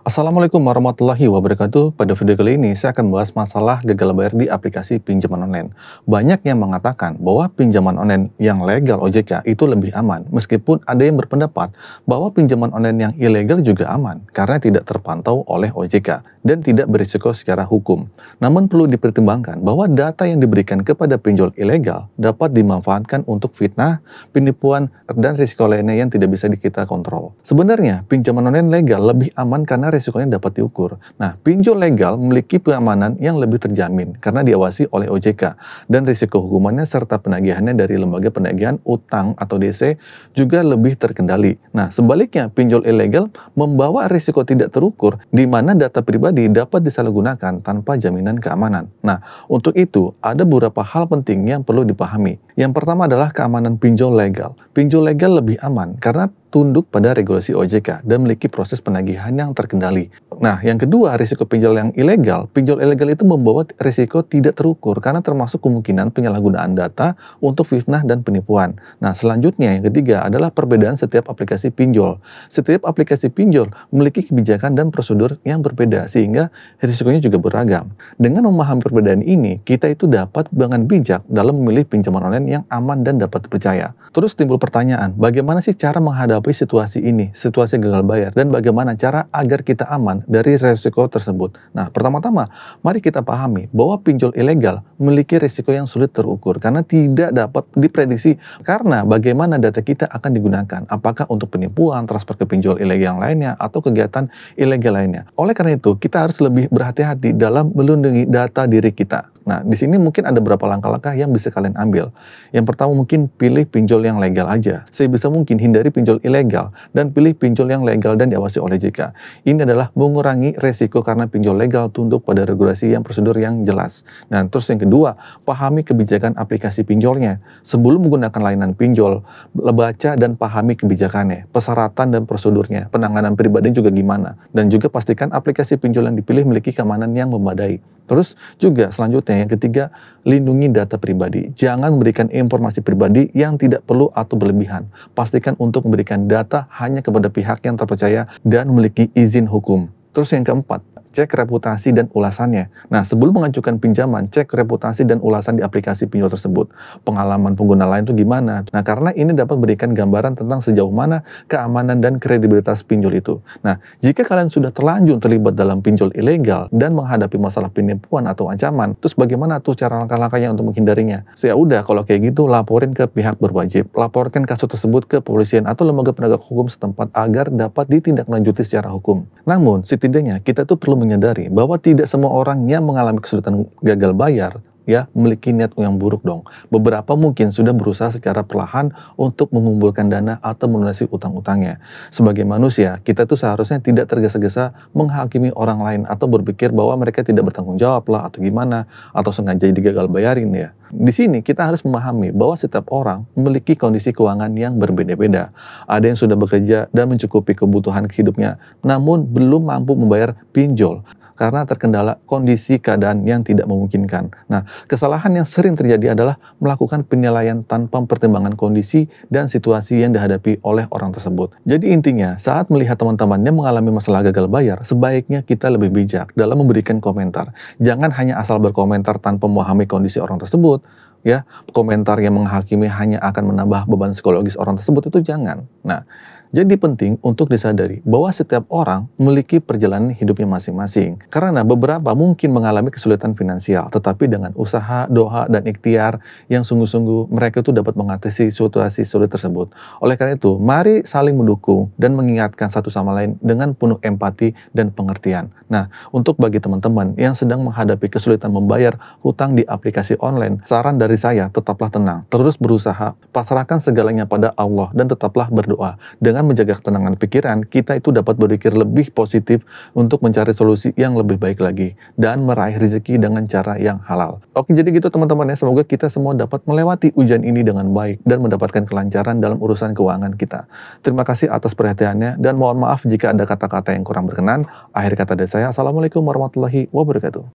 Assalamualaikum warahmatullahi wabarakatuh. Pada video kali ini saya akan membahas masalah gagal bayar di aplikasi pinjaman online. Banyak yang mengatakan bahwa pinjaman online yang legal OJK itu lebih aman, meskipun ada yang berpendapat bahwa pinjaman online yang ilegal juga aman karena tidak terpantau oleh OJK dan tidak berisiko secara hukum. Namun perlu dipertimbangkan bahwa data yang diberikan kepada pinjol ilegal dapat dimanfaatkan untuk fitnah, penipuan, dan risiko lainnya yang tidak bisa kita kontrol. Sebenarnya pinjaman online legal lebih aman karena risikonya dapat diukur. Nah, pinjol legal memiliki keamanan yang lebih terjamin karena diawasi oleh OJK dan risiko hukumannya serta penagihannya dari lembaga penagihan utang atau DC juga lebih terkendali. Nah, sebaliknya pinjol ilegal membawa risiko tidak terukur di mana data pribadi dapat disalahgunakan tanpa jaminan keamanan. Nah, untuk itu ada beberapa hal penting yang perlu dipahami. Yang pertama adalah keamanan pinjol legal. Pinjol legal lebih aman karena tunduk pada regulasi OJK dan memiliki proses penagihan yang terkendali. Nah, yang kedua, risiko pinjol yang ilegal. Pinjol ilegal itu membawa risiko tidak terukur karena termasuk kemungkinan penyalahgunaan data untuk fitnah dan penipuan. Nah, selanjutnya yang ketiga adalah perbedaan setiap aplikasi pinjol. Setiap aplikasi pinjol memiliki kebijakan dan prosedur yang berbeda sehingga risikonya juga beragam. Dengan memahami perbedaan ini, kita itu dapat dengan bijak dalam memilih pinjaman online yang aman dan dapat dipercaya. Terus timbul pertanyaan, bagaimana sih cara menghadapi situasi ini, situasi gagal bayar, dan bagaimana cara agar kita aman dari risiko tersebut? Nah, pertama-tama, mari kita pahami bahwa pinjol ilegal memiliki risiko yang sulit terukur karena tidak dapat diprediksi karena bagaimana data kita akan digunakan, apakah untuk penipuan, transfer ke pinjol ilegal yang lainnya, atau kegiatan ilegal lainnya. Oleh karena itu, kita harus lebih berhati-hati dalam melindungi data diri kita. Nah, di sini mungkin ada beberapa langkah-langkah yang bisa kalian ambil. Yang pertama mungkin pilih pinjol yang legal aja. Sebisa mungkin hindari pinjol ilegal dan pilih pinjol yang legal dan diawasi oleh OJK. Ini adalah mengurangi resiko karena pinjol legal tunduk pada regulasi yang prosedur yang jelas. Nah, terus yang kedua, pahami kebijakan aplikasi pinjolnya. Sebelum menggunakan layanan pinjol, baca dan pahami kebijakannya, persyaratan dan prosedurnya, penanganan pribadi juga gimana. Dan juga pastikan aplikasi pinjol yang dipilih memiliki keamanan yang memadai. Terus juga selanjutnya yang ketiga, lindungi data pribadi. Jangan memberikan informasi pribadi yang tidak perlu atau berlebihan. Pastikan untuk memberikan data hanya kepada pihak yang terpercaya dan memiliki izin hukum. Terus yang keempat, cek reputasi dan ulasannya. Nah, sebelum mengajukan pinjaman, cek reputasi dan ulasan di aplikasi pinjol tersebut. Pengalaman pengguna lain itu gimana? Nah, karena ini dapat memberikan gambaran tentang sejauh mana keamanan dan kredibilitas pinjol itu. Nah, jika kalian sudah terlanjur terlibat dalam pinjol ilegal dan menghadapi masalah penipuan atau ancaman, terus bagaimana tuh cara langkah-langkahnya untuk menghindarinya? Ya udah, kalau kayak gitu, laporin ke pihak berwajib. Laporkan kasus tersebut ke kepolisian atau lembaga penegak hukum setempat agar dapat ditindaklanjuti secara hukum. Namun, setidaknya kita tuh perlu menyadari bahwa tidak semua orang yang mengalami kesulitan gagal bayar memiliki niat yang buruk dong. Beberapa mungkin sudah berusaha secara perlahan untuk mengumpulkan dana atau melunasi utang-utangnya. Sebagai manusia, kita tuh seharusnya tidak tergesa-gesa menghakimi orang lain atau berpikir bahwa mereka tidak bertanggung jawab lah atau gimana, atau sengaja digagal bayarin ya. Di sini kita harus memahami bahwa setiap orang memiliki kondisi keuangan yang berbeda-beda. Ada yang sudah bekerja dan mencukupi kebutuhan hidupnya, namun belum mampu membayar pinjol karena terkendala kondisi keadaan yang tidak memungkinkan. Nah, kesalahan yang sering terjadi adalah melakukan penilaian tanpa pertimbangan kondisi dan situasi yang dihadapi oleh orang tersebut. Jadi intinya, saat melihat teman-teman yang mengalami masalah gagal bayar, sebaiknya kita lebih bijak dalam memberikan komentar. Jangan hanya asal berkomentar tanpa memahami kondisi orang tersebut. Komentar yang menghakimi hanya akan menambah beban psikologis orang tersebut, itu jangan. Nah, jadi penting untuk disadari bahwa setiap orang memiliki perjalanan hidupnya masing-masing. Karena beberapa mungkin mengalami kesulitan finansial, tetapi dengan usaha, doa, dan ikhtiar yang sungguh-sungguh mereka itu dapat mengatasi situasi sulit tersebut. Oleh karena itu, mari saling mendukung dan mengingatkan satu sama lain dengan penuh empati dan pengertian. Nah, untuk bagi teman-teman yang sedang menghadapi kesulitan membayar hutang di aplikasi online, saran dari saya, tetaplah tenang, terus berusaha, pasrahkan segalanya pada Allah, dan tetaplah berdoa. Dengan menjaga ketenangan pikiran, kita itu dapat berpikir lebih positif untuk mencari solusi yang lebih baik lagi dan meraih rezeki dengan cara yang halal. Oke, jadi gitu teman-teman ya, semoga kita semua dapat melewati ujian ini dengan baik dan mendapatkan kelancaran dalam urusan keuangan kita. Terima kasih atas perhatiannya dan mohon maaf jika ada kata-kata yang kurang berkenan. Akhir kata dari saya, Assalamualaikum warahmatullahi wabarakatuh.